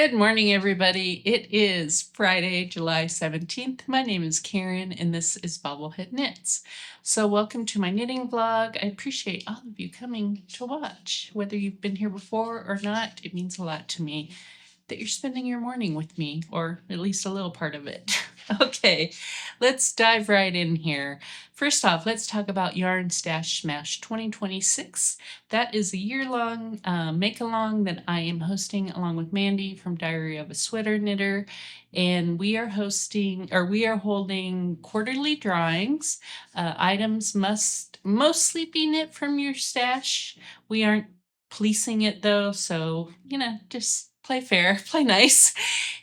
Good morning, everybody. It is Friday, July 17th. My name is Karen, and this is BobbleHeadKnits. So welcome to my knitting vlog. I appreciate all of you coming to watch. Whether you've been here before or not, it means a lot to me that you're spending your morning with me, or at least a little part of it. Okay, let's dive right in here. First off, let's talk about Yarn Stash Smash 2026. That is a year-long make-along that I am hosting along with Mandy from Diary of a Sweater Knitter. And we are holding quarterly drawings. Items must mostly be knit from your stash. We aren't policing it though, so, just play fair, play nice.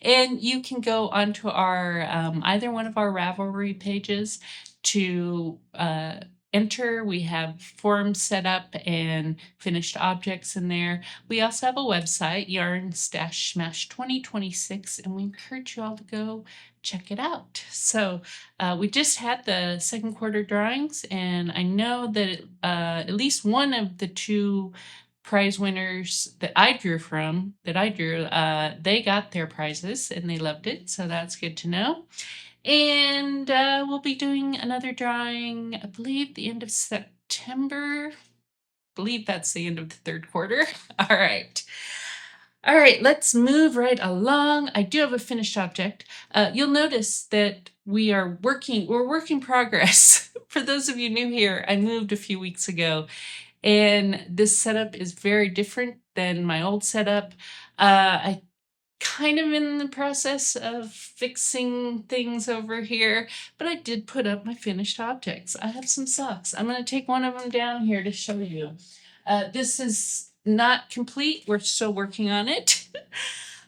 And you can go onto our either one of our Ravelry pages to enter. We have forms set up and finished objects in there. We also have a website, Yarn Stash Smash 2026, and we encourage you all to go check it out. So we just had the second quarter drawings, and I know that at least one of the two prize winners that I drew, they got their prizes and they loved it. So that's good to know. And we'll be doing another drawing, I believe, the end of September. I believe that's the end of the third quarter. All right. All right, let's move right along. I do have a finished object. You'll notice that we're work in progress. For those of you new here, I moved a few weeks ago. And this setup is very different than my old setup. I kind of in the process of fixing things over here, but I did put up my finished objects. I have some socks. I'm going to take one of them down here to show you. This is not complete. We're still working on it.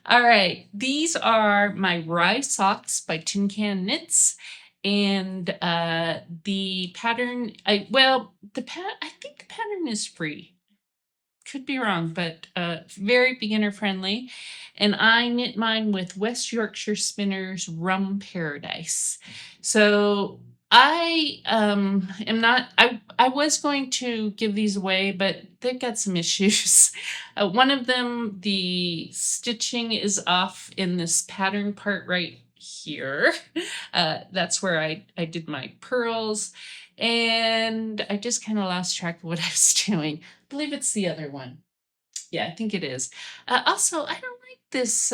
All right. These are my Rye socks by Tin Can Knits. And the pattern, I think the pattern is free. Could be wrong, but very beginner friendly. And I knit mine with West Yorkshire Spinners Rum Paradise. So I I was going to give these away, but they've got some issues. One of them, the stitching is off in this pattern part right here. That's where I did my pearls, and I just kind of lost track of what I was doing. I believe it's the other one. Yeah, I think it is. Also, I don't like this.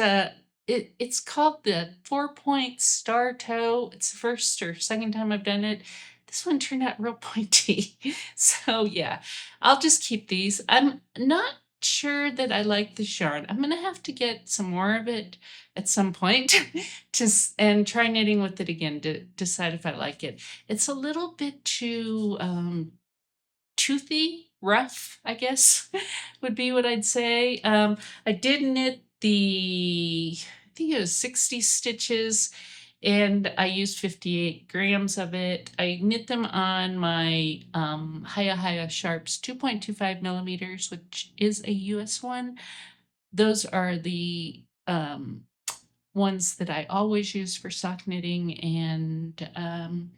It's called the 4-point star toe. It's the first or second time I've done it. This one turned out real pointy. So yeah, I'll just keep these. I'm not sure that I like this yarn. I'm gonna have to get some more of it at some point and try knitting with it again to decide if I like it. It's a little bit too toothy, rough, I guess, would be what I'd say. I did knit I think it was 60 stitches, and I used 58 grams of it. I knit them on my Haya Sharps 2.25 millimeters, which is a US one. Those are the ones that I always use for sock knitting, and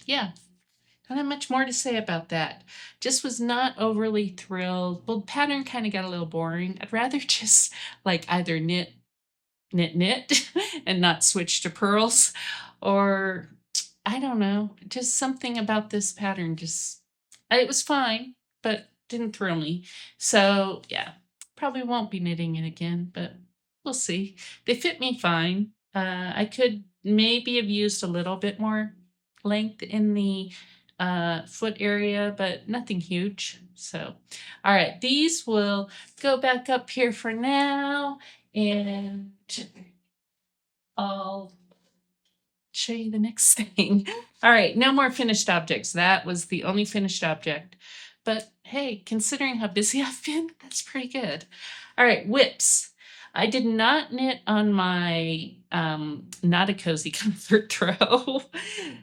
yeah, don't have much more to say about that. Just was not overly thrilled. Well, the pattern kind of got a little boring. I'd rather just like either knit, and not switch to pearls, or I don't know, just something about this pattern it was fine, but didn't thrill me. So yeah, probably won't be knitting it again, but we'll see. They fit me fine. I could maybe have used a little bit more length in the foot area, but nothing huge. So, all right, these will go back up here for now, and I'll show you the next thing. All right, no more finished objects. That was the only finished object. But hey, considering how busy I've been, that's pretty good. All right, whips. I did not knit on my Not a Cozy Comfort throw.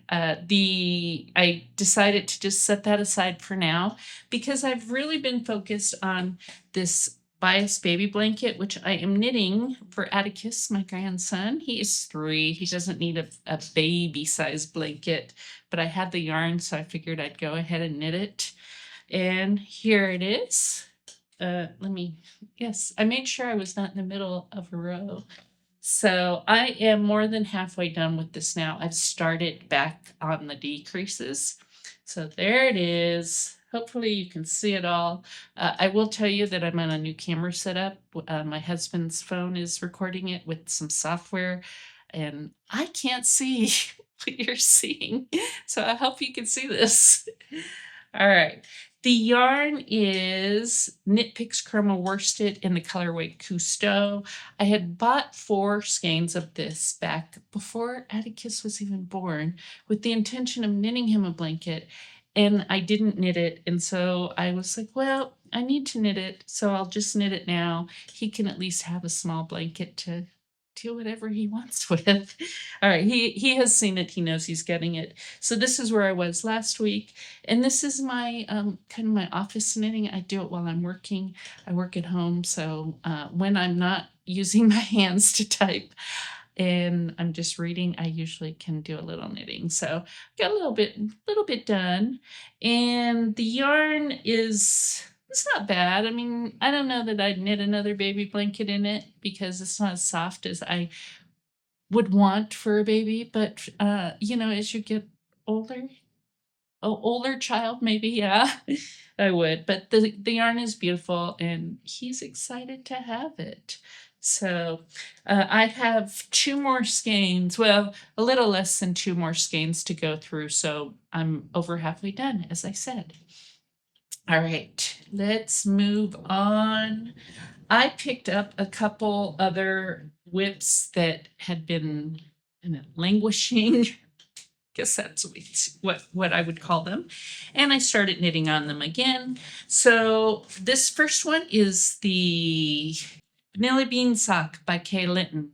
I decided to just set that aside for now because I've really been focused on this bias baby blanket, which I am knitting for Atticus, my grandson. He is 3. He doesn't need a baby size blanket, but I had the yarn, so I figured I'd go ahead and knit it. And here it is. Yes, I made sure I was not in the middle of a row. So I am more than halfway done with this now. I've started back on the decreases. So there it is. Hopefully you can see it all. I will tell you that I'm on a new camera setup. My husband's phone is recording it with some software, and I can't see what you're seeing. So I hope you can see this. All right. The yarn is Knit Picks Chroma Worsted in the colorway Cousteau. I had bought 4 skeins of this back before Atticus was even born with the intention of knitting him a blanket, and I didn't knit it. And so I was like, well, I need to knit it, so I'll just knit it now. He can at least have a small blanket to do whatever he wants with. All right, he has seen it. He knows he's getting it. So this is where I was last week. And this is my kind of my office knitting. I do it while I'm working. I work at home, so when I'm not using my hands to type and I'm just reading, I usually can do a little knitting. So got a little bit done. And the yarn is it's not bad. I mean, I don't know that I'd knit another baby blanket in it because it's not as soft as I would want for a baby, but as you get older, older child, maybe, yeah, I would. But the yarn is beautiful, and he's excited to have it. So I have 2 more skeins. Well, a little less than 2 more skeins to go through. So I'm over halfway done, as I said. All right, let's move on. I picked up a couple other whips that had been languishing. Guess that's what I would call them. And I started knitting on them again. So this first one is the Vanilla Bean Sock by Kay Linton.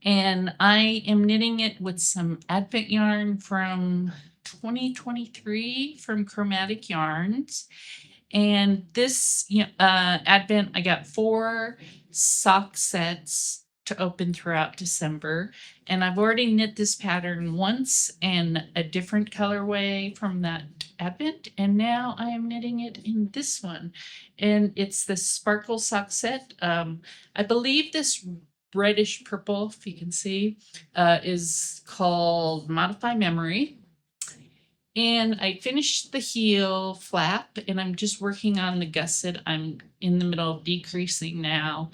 And I am knitting it with some Advent yarn from 2023 from Chromatic Yarns. And this Advent, I got 4 sock sets to open throughout December. And I've already knit this pattern once in a different colorway from that Advent. And now I am knitting it in this one. And it's the Sparkle sock set. I believe this reddish purple, if you can see, is called Modify Memory. And I finished the heel flap, and I'm just working on the gusset. I'm in the middle of decreasing now.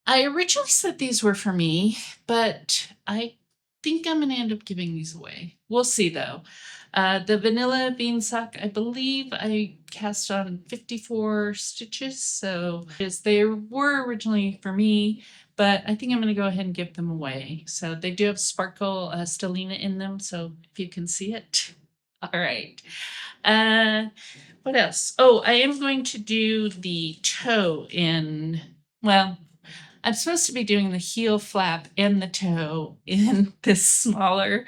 I originally said these were for me, but I think I'm going to end up giving these away. We'll see, though. The vanilla bean sock, I believe I cast on 54 stitches, so they were originally for me, but I think I'm going to go ahead and give them away. So they do have sparkle stellina in them, so if you can see it. All right. What else? Oh, I am going to do the toe in, well, I'm supposed to be doing the heel flap and the toe in this smaller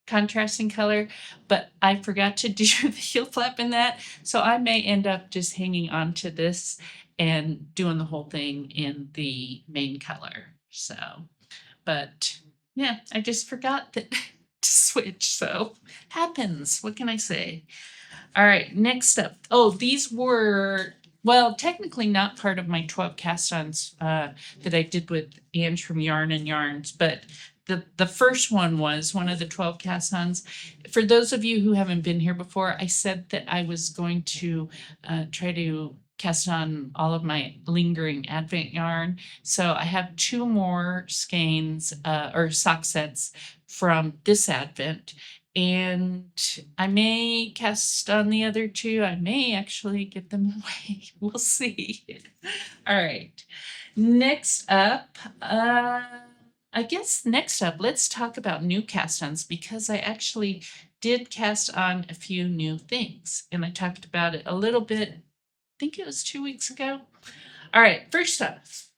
contrasting color, but I forgot to do the heel flap in that. So I may end up just hanging on to this and doing the whole thing in the main color. So, but yeah, I just forgot that to switch. So happens. What can I say? All right, next up. Oh, these were, well, technically not part of my 12 cast-ons that I did with Ange from Yarn and Yarns, but the first one was one of the 12 cast-ons. For those of you who haven't been here before, I said that I was going to try to cast on all of my lingering Advent yarn. So I have 2 more skeins or sock sets from this Advent. And I may cast on the other 2. I may actually give them away. We'll see. All right. Next up, let's talk about new cast-ons because I actually did cast on a few new things. And I talked about it a little bit, I think it was 2 weeks ago. All right, first off,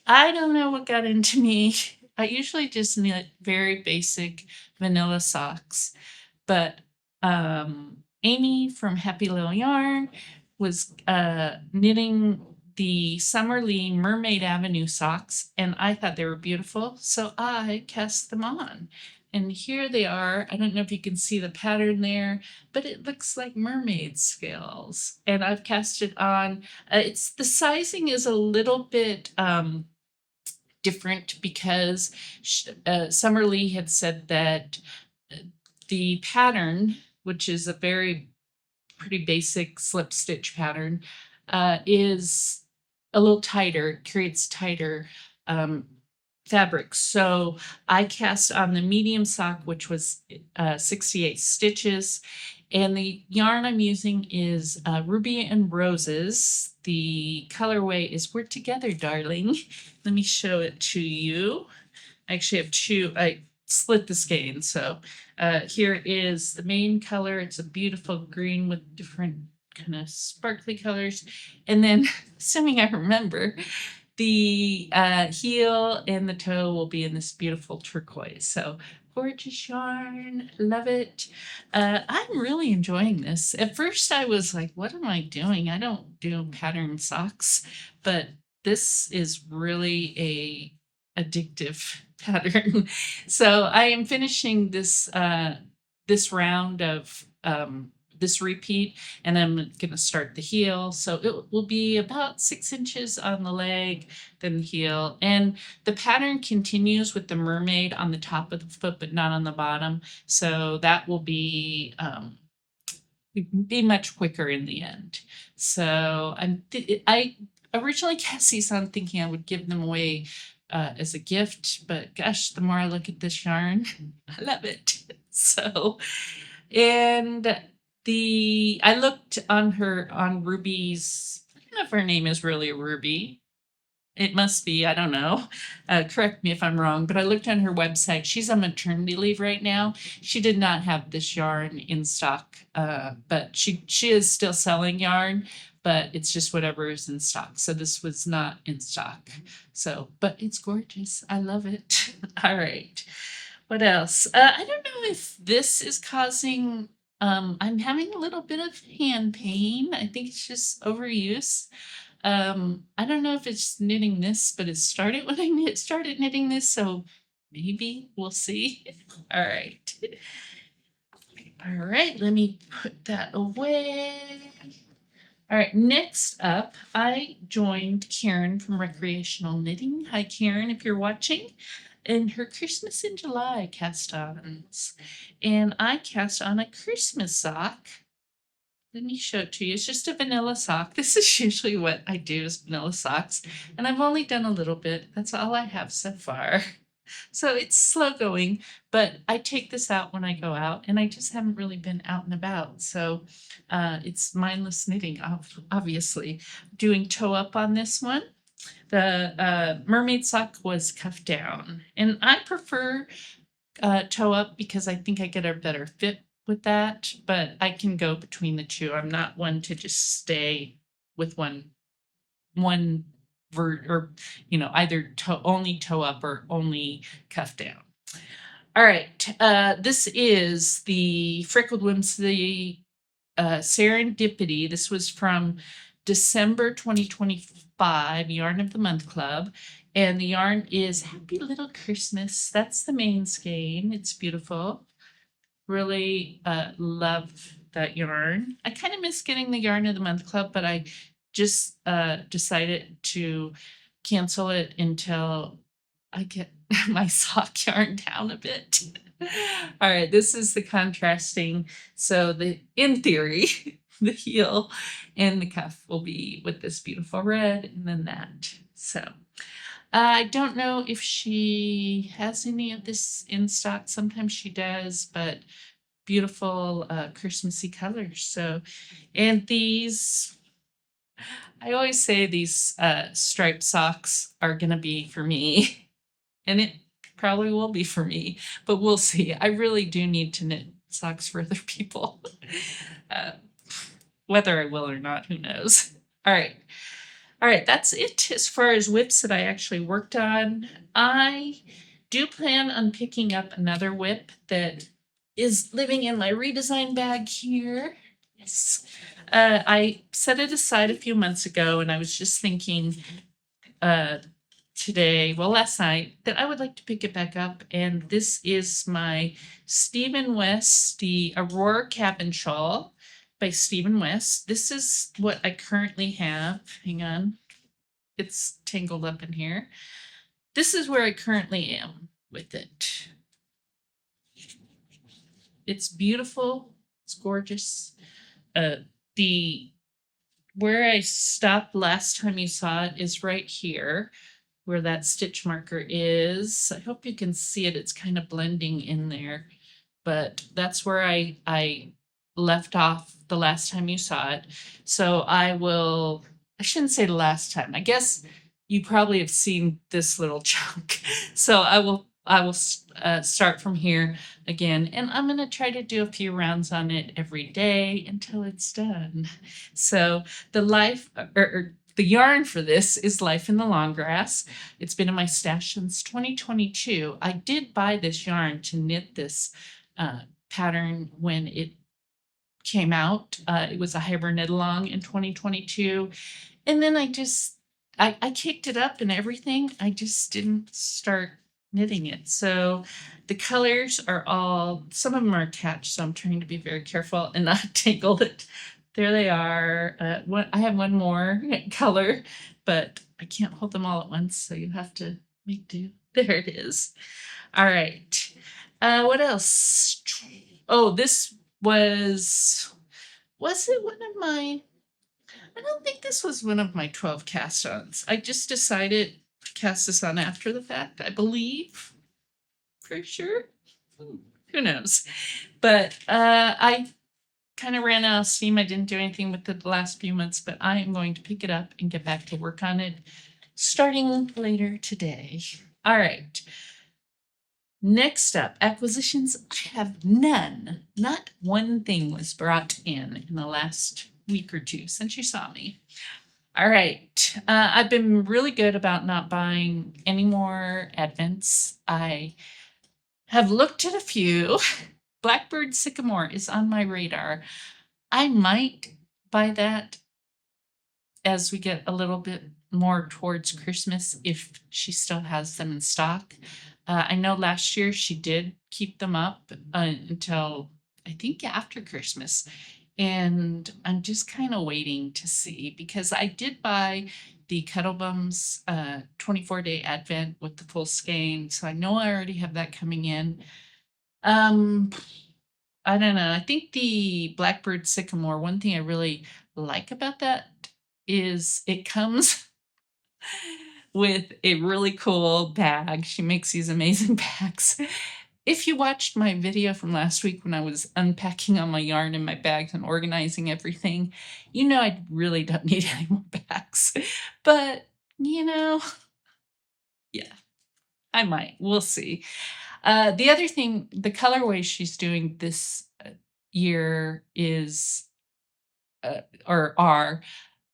I don't know what got into me. I usually just knit very basic vanilla socks, but Amy from Happy Little Yarn was knitting the Summerlee Mermaid Avenue socks, and I thought they were beautiful, so I cast them on. And here they are. I don't know if you can see the pattern there, but it looks like mermaid scales. And I've cast it on. The sizing is a little bit different because Summer Lee had said that the pattern, which is a very pretty basic slip stitch pattern, is a little tighter, creates tighter fabric. So I cast on the medium sock, which was 68 stitches. And the yarn I'm using is Ruby and Roses. The colorway is We're Together, Darling. Let me show it to you. I actually have two. I split the skein. So here is the main color. It's a beautiful green with different kind of sparkly colors. And then, assuming I remember, the heel and the toe will be in this beautiful turquoise. So gorgeous yarn. Love it. I'm really enjoying this. At first I was like, what am I doing? I don't do pattern socks, but this is really a addictive pattern. So I am finishing this this round of this repeat, and I'm going to start the heel. So it will be about 6 inches on the leg, then the heel. And the pattern continues with the mermaid on the top of the foot, but not on the bottom. So that will be much quicker in the end. So I originally cast these on thinking I would give them away as a gift, but gosh, the more I look at this yarn, I love it. So, and I looked on Ruby's, I don't know if her name is really Ruby. It must be, I don't know. Correct me if I'm wrong, but I looked on her website. She's on maternity leave right now. She did not have this yarn in stock, but she is still selling yarn, but it's just whatever is in stock. So this was not in stock. So, but it's gorgeous. I love it. All right. What else? I don't know if this is causing, I'm having a little bit of hand pain. I think it's just overuse. I don't know if it's knitting this, but it started when I started knitting this, so maybe we'll see. All right. All right, let me put that away. All right, next up, I joined Karen from Recreational Knitting. Hi, Karen, if you're watching. And her Christmas in July cast-ons. And I cast on a Christmas sock. Let me show it to you. It's just a vanilla sock. This is usually what I do is vanilla socks. And I've only done a little bit. That's all I have so far. So it's slow going, but I take this out when I go out, and I just haven't really been out and about. So it's mindless knitting, obviously. Doing toe up on this one. The mermaid sock was cuffed down, and I prefer toe up because I think I get a better fit with that, but I can go between the two. I'm not one to just stay with one or either only toe up or only cuff down. All right, this is the Freckled Whimsy Serendipity. This was from December 2025, Yarn of the Month Club. And the yarn is Happy Little Christmas. That's the main skein. It's beautiful. Really love that yarn. I kind of miss getting the Yarn of the Month Club, but I just decided to cancel it until I get my sock yarn down a bit. All right, this is the contrasting. So in theory, the heel and the cuff will be with this beautiful red, and then that. So I don't know if she has any of this in stock. Sometimes she does, but beautiful Christmassy colors. So, and these, I always say these striped socks are going to be for me, and it probably will be for me, but we'll see. I really do need to knit socks for other people. Whether I will or not, who knows? All right. All right, that's it as far as whips that I actually worked on. I do plan on picking up another whip that is living in my redesign bag here. Yes. I set it aside a few months ago, and I was just thinking last night, that I would like to pick it back up. And this is my Stephen West, the Aurora Cabin Shawl by Stephen West. This is what I currently have. Hang on. It's tangled up in here. this is where I currently am with it. It's beautiful. It's gorgeous. The where I stopped last time you saw it is right here, where that stitch marker is. I hope you can see it. It's kind of blending in there, but that's where I left off the last time you saw it. So I shouldn't say the last time. I guess you probably have seen this little chunk. So I will start from here again, and I'm going to try to do a few rounds on it every day until it's done. So the yarn for this is Life in the Long Grass. It's been in my stash since 2022. I did buy this yarn to knit this pattern when it came out. It was a hybrid knit along in 2022. And then I kicked it up and everything. I just didn't start knitting it. So the colors are all, some of them are attached, so I'm trying to be very careful and not tangle it. There they are. I have one more color, but I can't hold them all at once, so you have to make do. There it is. All right. What else? Oh, this was it one of my, I don't think this was one of my 12 cast ons. I just decided to cast this on after the fact, I believe. For sure. Who knows? But I kind of ran out of steam. I didn't do anything with it the last few months, but I am going to pick it up and get back to work on it starting later today. All right. Next up, acquisitions. I have none. Not one thing was brought in the last week or two since you saw me. All right. I've been really good about not buying any more Advents. I have looked at a few. Blackbird Sycamore is on my radar. I might buy that as we get a little bit more towards Christmas if she still has them in stock. I know last year she did keep them up until I think after Christmas. And I'm just kind of waiting to see because I did buy the Kettlebums 24-day Advent with the full skein. So I know I already have that coming in. I don't know. I think the Blackbird Sycamore, one thing I really like about that is it comes with a really cool bag. She makes these amazing bags. If you watched my video from last week when I was unpacking all my yarn in my bags and organizing everything, you know I really don't need any more bags. But, yeah, I might. We'll see. The other thing, the colorway she's doing this year is, or are,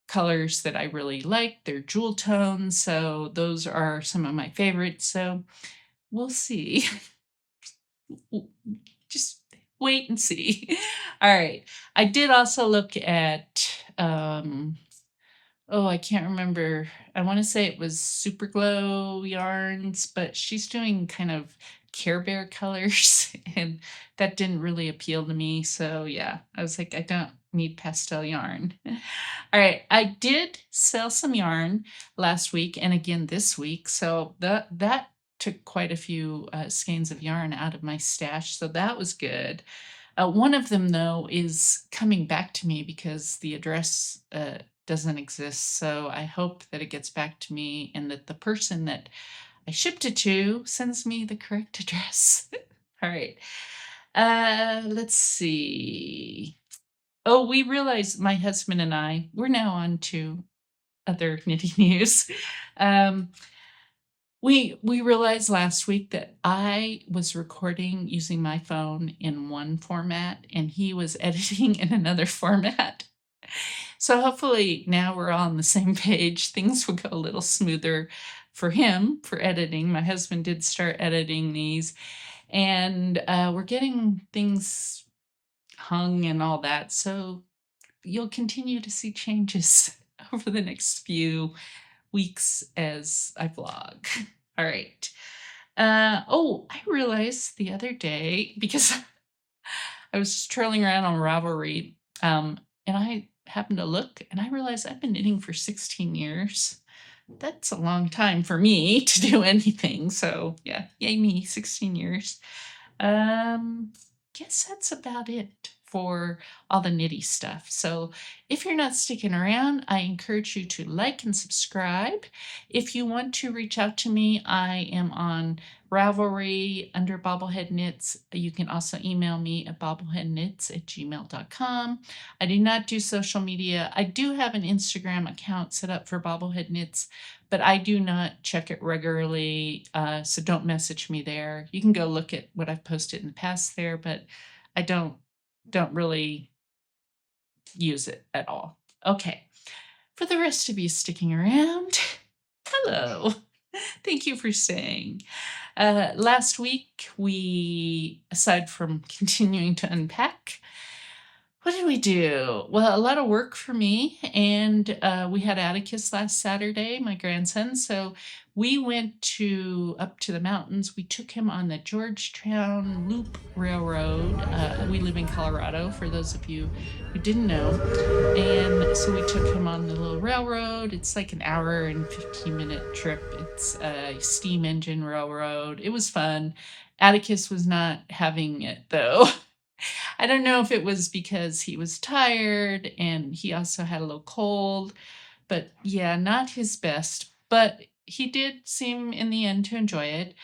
colors that I really like. They're jewel tones, so those are some of my favorites. So we'll see. Just wait and see. All right. I did also look at I can't remember. I want to say it was Super Glow yarns, but she's doing kind of Care Bear colors, and that didn't really appeal to me. So yeah, I was like, I don't need pastel yarn. All right, I did sell some yarn last week and again this week, so that took quite a few skeins of yarn out of my stash, so that was good. One of them, though, is coming back to me because the address doesn't exist. So I hope that it gets back to me and that the person that I shipped it to sends me the correct address. All right. Let's see. Oh, we realized, my husband and I, we're now on to other knitting news. We realized last week that I was recording using my phone in one format and he was editing in another format. So hopefully now we're all on the same page. Things will go a little smoother for him for editing. My husband did start editing these, and we're getting things hung and all that. So you'll continue to see changes over the next few weeks as I vlog. All right. I realized the other day, because I was just trolling around on Ravelry, and I happened to look and I realized I've been knitting for 16 years. That's a long time for me to do anything. So yeah, yay me, 16 years. Guess that's about it for all the nitty stuff. So if you're not sticking around, I encourage you to like and subscribe. If you want to reach out to me, I am on Ravelry under Bobblehead Knits. You can also email me at bobbleheadknits@gmail.com. I do not do social media. I do have an Instagram account set up for Bobblehead Knits, but I do not check it regularly, so don't message me there. You can go look at what I've posted in the past there, but I don't really use it at all. Okay. For the rest of you sticking around, hello. Thank you for staying. Last week, we, aside from continuing to unpack, what did we do? Well, a lot of work for me, and we had Atticus last Saturday, my grandson. So we went up to the mountains. We took him on the Georgetown Loop Railroad. We live in Colorado, for those of you who didn't know. And so we took him on the little railroad. It's like an hour and 15-minute trip. It's a steam engine railroad. It was fun. Atticus was not having it though. I don't know if it was because he was tired and he also had a little cold, but yeah, not his best. But he did seem in the end to enjoy it.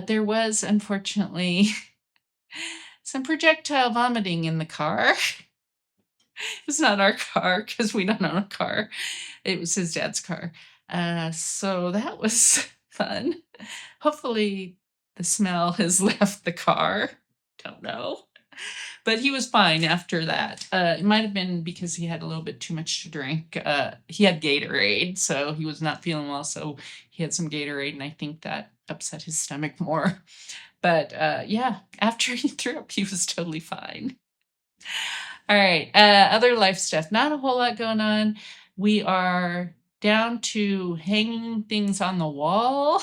There was unfortunately some projectile vomiting in the car. It's not our car because we don't own a car. It was his dad's car. So that was fun. Hopefully the smell has left the car. Don't know. But he was fine after that. It might have been because he had a little bit too much to drink. He had Gatorade, so he was not feeling well. So he had some Gatorade, and I think that upset his stomach more. But yeah, after he threw up, he was totally fine. All right. Other life stuff. Not a whole lot going on. We are down to hanging things on the wall.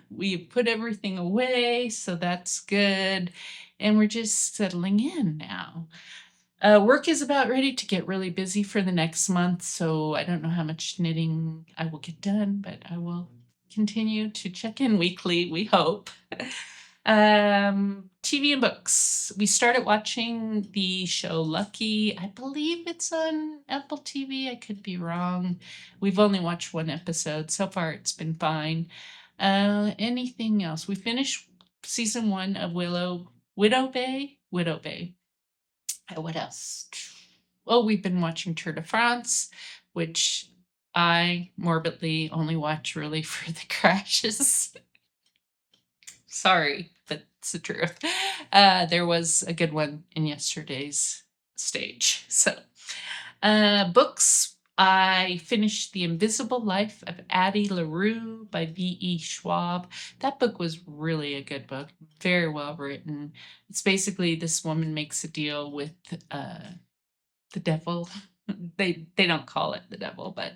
We put everything away, so that's good. And we're just settling in now. Work is about ready to get really busy for the next month, so I don't know how much knitting I will get done, but I will continue to check in weekly, we hope. TV and books. We started watching the show Lucky. I believe it's on Apple TV. I could be wrong. We've only watched one episode. So far, it's been fine. Anything else? We finished season 1 of Widow Bay. What else? Oh, we've been watching Tour de France, which I morbidly only watch really for the crashes. Sorry, but it's the truth. There was a good one in yesterday's stage. So, books. I finished The Invisible Life of Addie LaRue by V.E. Schwab. That book was really a good book, very well written. It's basically this woman makes a deal with the devil. They don't call it the devil, but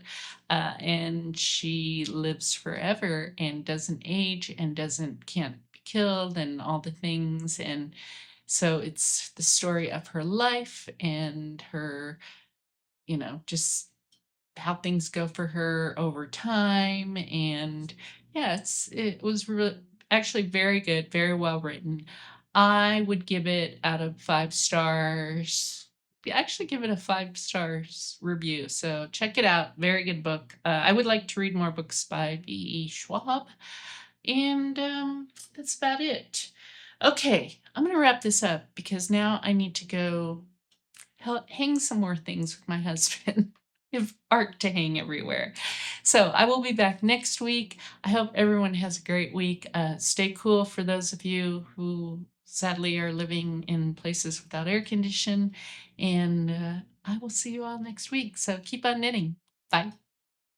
and she lives forever and doesn't age and can't be killed and all the things. And so it's the story of her life and her, just how things go for her over time. And yeah, it was really actually very good, very well written. I would give it out of 5 stars. Actually give it a 5 stars review. So check it out. Very good book. I would like to read more books by V.E. Schwab. And that's about it. Okay, I'm going to wrap this up because now I need to go hang some more things with my husband. We have art to hang everywhere. So I will be back next week. I hope everyone has a great week. Stay cool for those of you who sadly are living in places without air condition. And I will see you all next week. So keep on knitting. Bye.